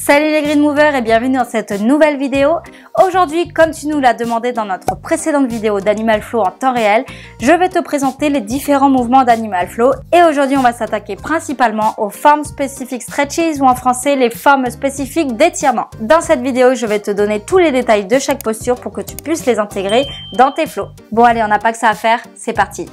Salut les Green Movers et bienvenue dans cette nouvelle vidéo. Aujourd'hui, comme tu nous l'as demandé dans notre précédente vidéo d'Animal Flow en temps réel, je vais te présenter les différents mouvements d'Animal Flow. Et aujourd'hui, on va s'attaquer principalement aux formes spécifiques stretches ou en français les formes spécifiques d'étirement. Dans cette vidéo, je vais te donner tous les détails de chaque posture pour que tu puisses les intégrer dans tes flows. Bon allez, on n'a pas que ça à faire, c'est parti.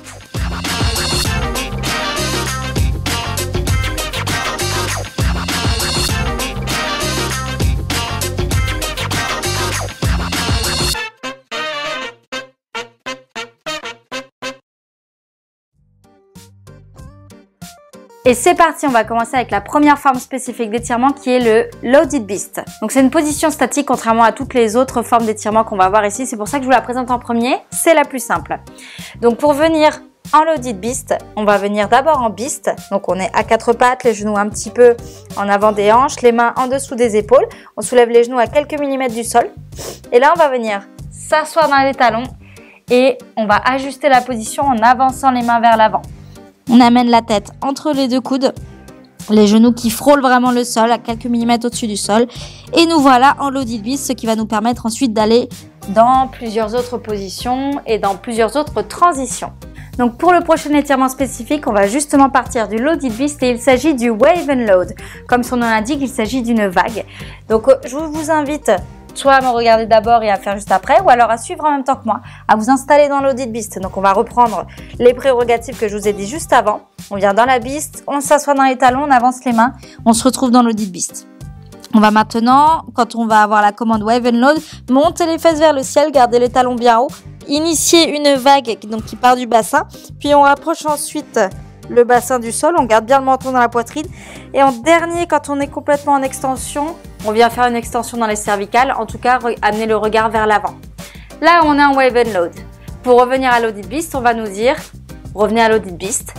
Et c'est parti, on va commencer avec la première forme spécifique d'étirement qui est le Loaded Beast. Donc c'est une position statique contrairement à toutes les autres formes d'étirement qu'on va voir ici. C'est pour ça que je vous la présente en premier, c'est la plus simple. Donc pour venir en Loaded Beast, on va venir d'abord en Beast. Donc on est à quatre pattes, les genoux un petit peu en avant des hanches, les mains en dessous des épaules. On soulève les genoux à quelques millimètres du sol. Et là on va venir s'asseoir dans les talons et on va ajuster la position en avançant les mains vers l'avant. On amène la tête entre les deux coudes, les genoux qui frôlent vraiment le sol à quelques millimètres au-dessus du sol. Et nous voilà en Loaded Beast, ce qui va nous permettre ensuite d'aller dans plusieurs autres positions et dans plusieurs autres transitions. Donc pour le prochain étirement spécifique, on va justement partir du Loaded Beast et il s'agit du Wave and Load. Comme son nom l'indique, il s'agit d'une vague. Donc je vous invite soit à me regarder d'abord et à faire juste après, ou alors à suivre en même temps que moi, à vous installer dans Loaded Beast. Donc on va reprendre les prérogatives que je vous ai dit juste avant. On vient dans la Beast, on s'assoit dans les talons, on avance les mains, on se retrouve dans Loaded Beast. On va maintenant, quand on va avoir la commande Wave and Load, monter les fesses vers le ciel, garder les talons bien hauts, initier une vague donc qui part du bassin, puis on rapproche ensuite le bassin du sol, on garde bien le menton dans la poitrine. Et en dernier, quand on est complètement en extension, on vient faire une extension dans les cervicales, en tout cas amener le regard vers l'avant. Là, on est en Wave and Load. Pour revenir à Loaded Beast, on va nous dire, revenez à Loaded Beast.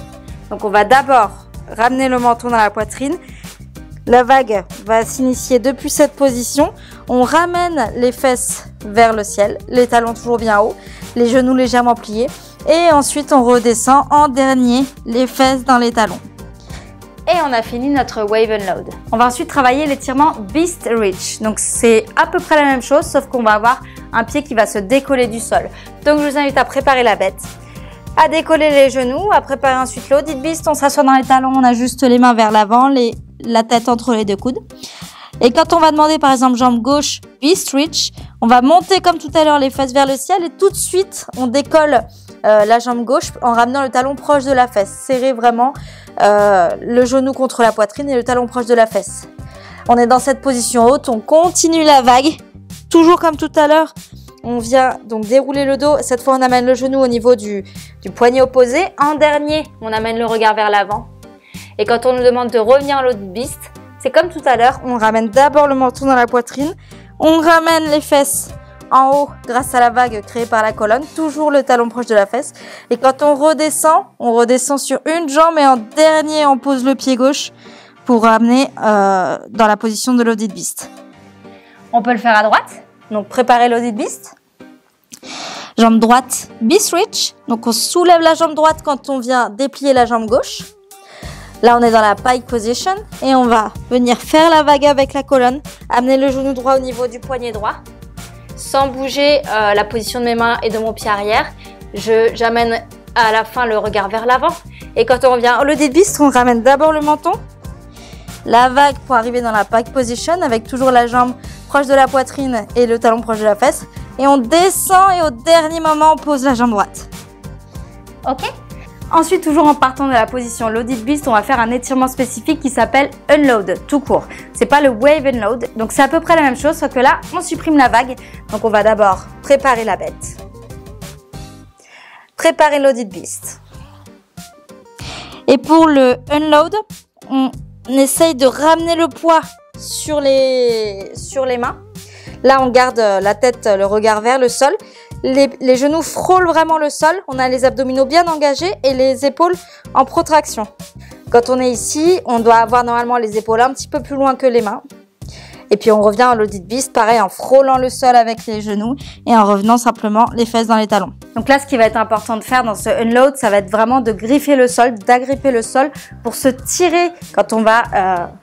Donc on va d'abord ramener le menton dans la poitrine. La vague va s'initier depuis cette position. On ramène les fesses vers le ciel, les talons toujours bien hauts, les genoux légèrement pliés. Et ensuite, on redescend en dernier les fesses dans les talons. Et on a fini notre Wave and Load. On va ensuite travailler l'étirement Beast Reach. Donc c'est à peu près la même chose, sauf qu'on va avoir un pied qui va se décoller du sol. Donc je vous invite à préparer la bête, à décoller les genoux, à préparer ensuite Loaded Beast. On s'assoit dans les talons, on ajuste les mains vers l'avant, la tête entre les deux coudes. Et quand on va demander par exemple jambe gauche, Beast Reach, on va monter comme tout à l'heure les fesses vers le ciel et tout de suite on décolle la jambe gauche en ramenant le talon proche de la fesse. Serrez vraiment le genou contre la poitrine et le talon proche de la fesse. On est dans cette position haute, on continue la vague, toujours comme tout à l'heure. On vient donc dérouler le dos, cette fois on amène le genou au niveau du poignet opposé. En dernier, on amène le regard vers l'avant. Et quand on nous demande de revenir en Loaded Beast, c'est comme tout à l'heure, on ramène d'abord le menton dans la poitrine, on ramène les fesses en haut grâce à la vague créée par la colonne, toujours le talon proche de la fesse. Et quand on redescend sur une jambe et en dernier, on pose le pied gauche pour ramener dans la position de Loaded Beast. On peut le faire à droite, donc préparer Loaded Beast. Jambe droite, Beast Reach. Donc on soulève la jambe droite quand on vient déplier la jambe gauche. Là, on est dans la pike position et on va venir faire la vague avec la colonne, amener le genou droit au niveau du poignet droit. Sans bouger la position de mes mains et de mon pied arrière, j'amène à la fin le regard vers l'avant. Et quand on revient au Loaded Beast, on ramène d'abord le menton, la vague pour arriver dans la pike position avec toujours la jambe proche de la poitrine et le talon proche de la fesse. Et on descend et au dernier moment, on pose la jambe droite. Ok ? Ensuite, toujours en partant de la position Loaded Beast, on va faire un étirement spécifique qui s'appelle Unload, tout court. C'est pas le Wave and Load, donc c'est à peu près la même chose, sauf que là, on supprime la vague. Donc on va d'abord préparer la bête, préparer Loaded Beast. Et pour le Unload, on essaye de ramener le poids sur les mains. Là, on garde la tête, le regard vers le sol. Les genoux frôlent vraiment le sol, on a les abdominaux bien engagés et les épaules en protraction. Quand on est ici, on doit avoir normalement les épaules un petit peu plus loin que les mains. Et puis on revient en loaded beast, pareil, en frôlant le sol avec les genoux et en revenant simplement les fesses dans les talons. Donc là, ce qui va être important de faire dans ce unload, ça va être vraiment de griffer le sol, d'agripper le sol pour se tirer quand on va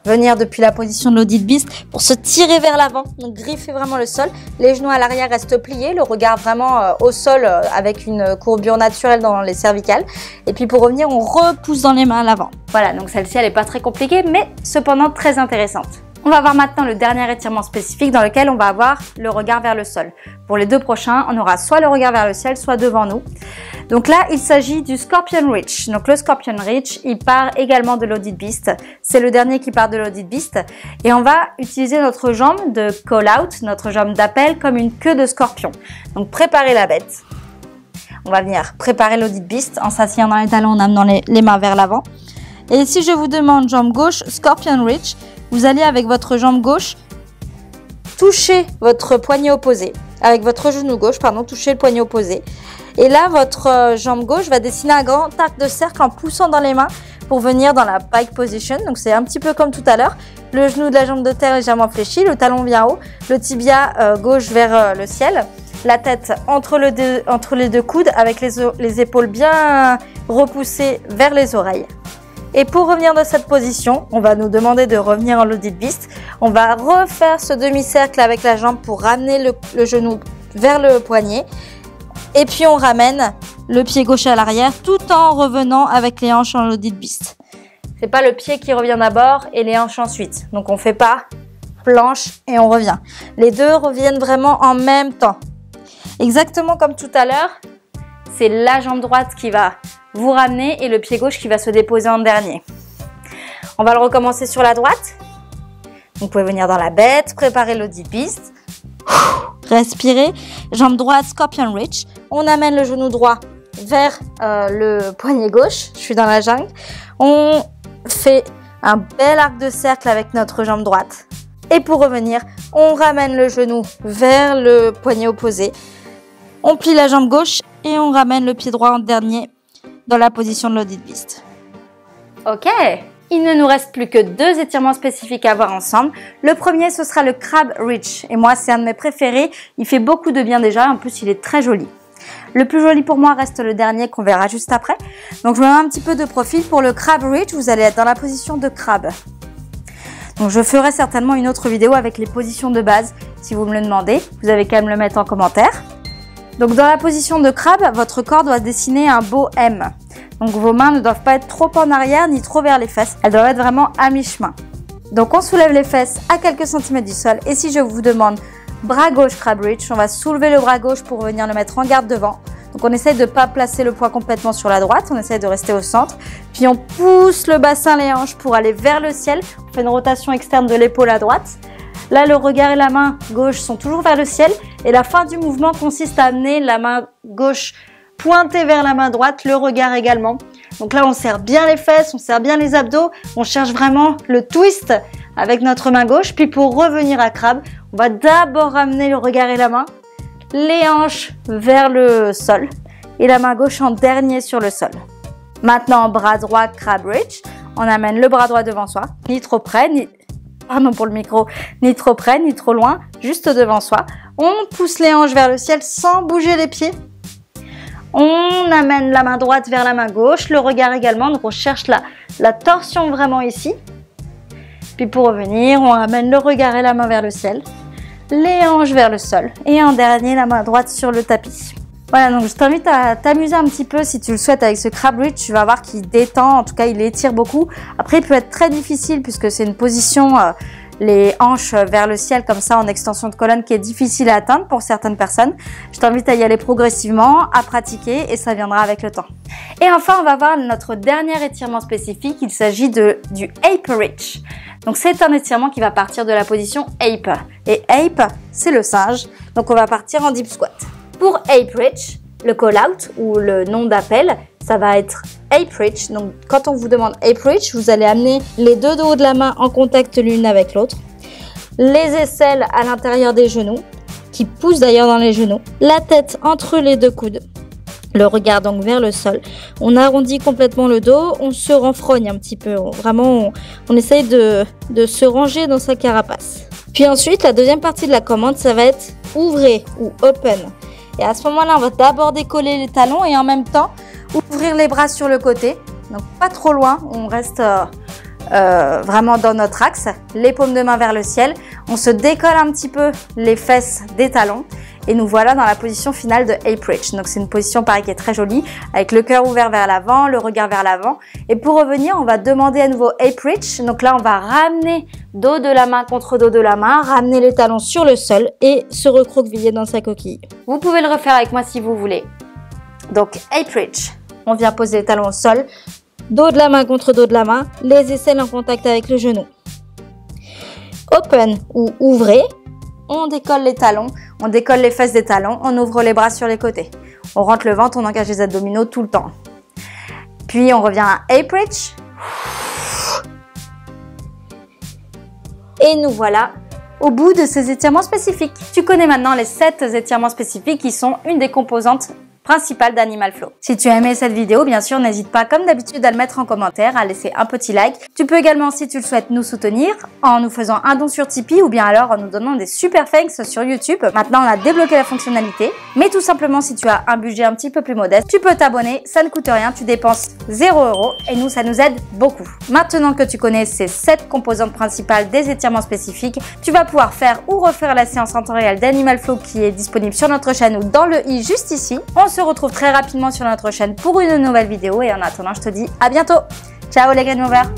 venir depuis la position de loaded beast, pour se tirer vers l'avant. Donc griffer vraiment le sol. Les genoux à l'arrière restent pliés, le regard vraiment au sol avec une courbure naturelle dans les cervicales. Et puis pour revenir, on repousse dans les mains à l'avant. Voilà, donc celle-ci, elle n'est pas très compliquée, mais cependant très intéressante. On va voir maintenant le dernier étirement spécifique dans lequel on va avoir le regard vers le sol. Pour les deux prochains, on aura soit le regard vers le ciel, soit devant nous. Donc là, il s'agit du Scorpion Reach. Donc le Scorpion Reach, il part également de loaded beast. C'est le dernier qui part de loaded beast. Et on va utiliser notre jambe de call out, notre jambe d'appel, comme une queue de scorpion. Donc préparez la bête. On va venir préparer loaded beast en s'asseyant dans les talons, en amenant les mains vers l'avant. Et si je vous demande jambe gauche, Scorpion Reach, vous allez avec votre jambe gauche toucher votre poignet opposé. Avec votre genou gauche, pardon, toucher le poignet opposé. Et là, votre jambe gauche va dessiner un grand arc de cercle en poussant dans les mains pour venir dans la pike position. Donc c'est un petit peu comme tout à l'heure. Le genou de la jambe de terre légèrement fléchi, le talon vient haut, le tibia gauche vers le ciel. La tête entre les deux coudes avec les épaules bien repoussées vers les oreilles. Et pour revenir dans cette position, on va nous demander de revenir en loaded beast. On va refaire ce demi-cercle avec la jambe pour ramener le genou vers le poignet. Et puis on ramène le pied gauche à l'arrière tout en revenant avec les hanches en loaded beast. C'est pas le pied qui revient d'abord et les hanches ensuite. Donc on fait pas planche et on revient. Les deux reviennent vraiment en même temps. Exactement comme tout à l'heure, c'est la jambe droite qui va vous ramener et le pied gauche qui va se déposer en dernier. On va le recommencer sur la droite. Vous pouvez venir dans la bête, préparer loaded beast. Respirez, jambe droite, Scorpion Reach. On amène le genou droit vers le poignet gauche. Je suis dans la jungle. On fait un bel arc de cercle avec notre jambe droite. Et pour revenir, on ramène le genou vers le poignet opposé. On plie la jambe gauche et on ramène le pied droit en dernier dans la position de loaded beast. Ok, il ne nous reste plus que deux étirements spécifiques à voir ensemble. Le premier, ce sera le Crab Reach. Et moi, c'est un de mes préférés. Il fait beaucoup de bien déjà. En plus, il est très joli. Le plus joli pour moi reste le dernier qu'on verra juste après. Donc, je me mets un petit peu de profil. Pour le Crab Reach, vous allez être dans la position de crabe. Donc, je ferai certainement une autre vidéo avec les positions de base. Si vous me le demandez, vous avez qu'à me le mettre en commentaire. Donc dans la position de crabe, votre corps doit dessiner un beau M. Donc vos mains ne doivent pas être trop en arrière ni trop vers les fesses. Elles doivent être vraiment à mi-chemin. Donc on soulève les fesses à quelques centimètres du sol. Et si je vous demande bras gauche crab reach, on va soulever le bras gauche pour venir le mettre en garde devant. Donc on essaie de ne pas placer le poids complètement sur la droite. On essaie de rester au centre. Puis on pousse le bassin, les hanches pour aller vers le ciel. On fait une rotation externe de l'épaule à droite. Là, le regard et la main gauche sont toujours vers le ciel. Et la fin du mouvement consiste à amener la main gauche pointée vers la main droite, le regard également. Donc là, on serre bien les fesses, on serre bien les abdos. On cherche vraiment le twist avec notre main gauche. Puis pour revenir à crabe, on va d'abord ramener le regard et la main, les hanches vers le sol et la main gauche en dernier sur le sol. Maintenant, bras droit, crab reach. On amène le bras droit devant soi, ni trop près, pardon pour le micro, ni trop près, ni trop loin, juste devant soi. On pousse les hanches vers le ciel sans bouger les pieds. On amène la main droite vers la main gauche, le regard également, donc on cherche la torsion vraiment ici. Puis pour revenir, on amène le regard et la main vers le ciel, les hanches vers le sol et en dernier, la main droite sur le tapis. Voilà, donc je t'invite à t'amuser un petit peu si tu le souhaites avec ce crab reach. Tu vas voir qu'il détend, en tout cas il étire beaucoup. Après, il peut être très difficile puisque c'est une position, les hanches vers le ciel comme ça en extension de colonne qui est difficile à atteindre pour certaines personnes. Je t'invite à y aller progressivement, à pratiquer et ça viendra avec le temps. Et enfin, on va voir notre dernier étirement spécifique. Il s'agit du Ape Reach. Donc c'est un étirement qui va partir de la position Ape. Et Ape, c'est le singe. Donc on va partir en deep squat. Pour Ape Reach, le call out ou le nom d'appel, ça va être Ape Reach. Donc quand on vous demande Ape Reach, vous allez amener les deux dos de la main en contact l'une avec l'autre. Les aisselles à l'intérieur des genoux, qui poussent d'ailleurs dans les genoux. La tête entre les deux coudes. Le regard donc vers le sol. On arrondit complètement le dos, on se renfrogne un petit peu. Vraiment, on essaye de se ranger dans sa carapace. Puis ensuite, la deuxième partie de la commande, ça va être ouvrez ou open. Et à ce moment-là, on va d'abord décoller les talons et en même temps, ouvrir les bras sur le côté. Donc pas trop loin, on reste vraiment dans notre axe. Les paumes de main vers le ciel. On se décolle un petit peu les fesses des talons. Et nous voilà dans la position finale de Ape Reach. Donc c'est une position pareil qui est très jolie, avec le cœur ouvert vers l'avant, le regard vers l'avant. Et pour revenir, on va demander à nouveau Ape Reach. Donc là, on va ramener dos de la main contre dos de la main, ramener les talons sur le sol et se recroqueviller dans sa coquille. Vous pouvez le refaire avec moi si vous voulez. Donc Ape Reach, on vient poser les talons au sol, dos de la main contre dos de la main, les aisselles en contact avec le genou. Open ou ouvrez. On décolle les talons, on décolle les fesses des talons, on ouvre les bras sur les côtés. On rentre le ventre, on engage les abdominaux tout le temps. Puis on revient à Ape Reach. Et nous voilà au bout de ces étirements spécifiques. Tu connais maintenant les 7 étirements spécifiques qui sont une des composantes principale d'Animal Flow. Si tu as aimé cette vidéo, bien sûr, n'hésite pas, comme d'habitude, à le mettre en commentaire, à laisser un petit like. Tu peux également, si tu le souhaites, nous soutenir en nous faisant un don sur Tipeee ou bien alors en nous donnant des super thanks sur YouTube. Maintenant, on a débloqué la fonctionnalité. Mais tout simplement, si tu as un budget un petit peu plus modeste, tu peux t'abonner, ça ne coûte rien, tu dépenses 0 € et nous, ça nous aide beaucoup. Maintenant que tu connais ces 7 composantes principales des étirements spécifiques, tu vas pouvoir faire ou refaire la séance en temps réel d'Animal Flow qui est disponible sur notre chaîne ou dans le i juste ici. On se retrouve très rapidement sur notre chaîne pour une nouvelle vidéo et en attendant, je te dis à bientôt. Ciao les Green Movers.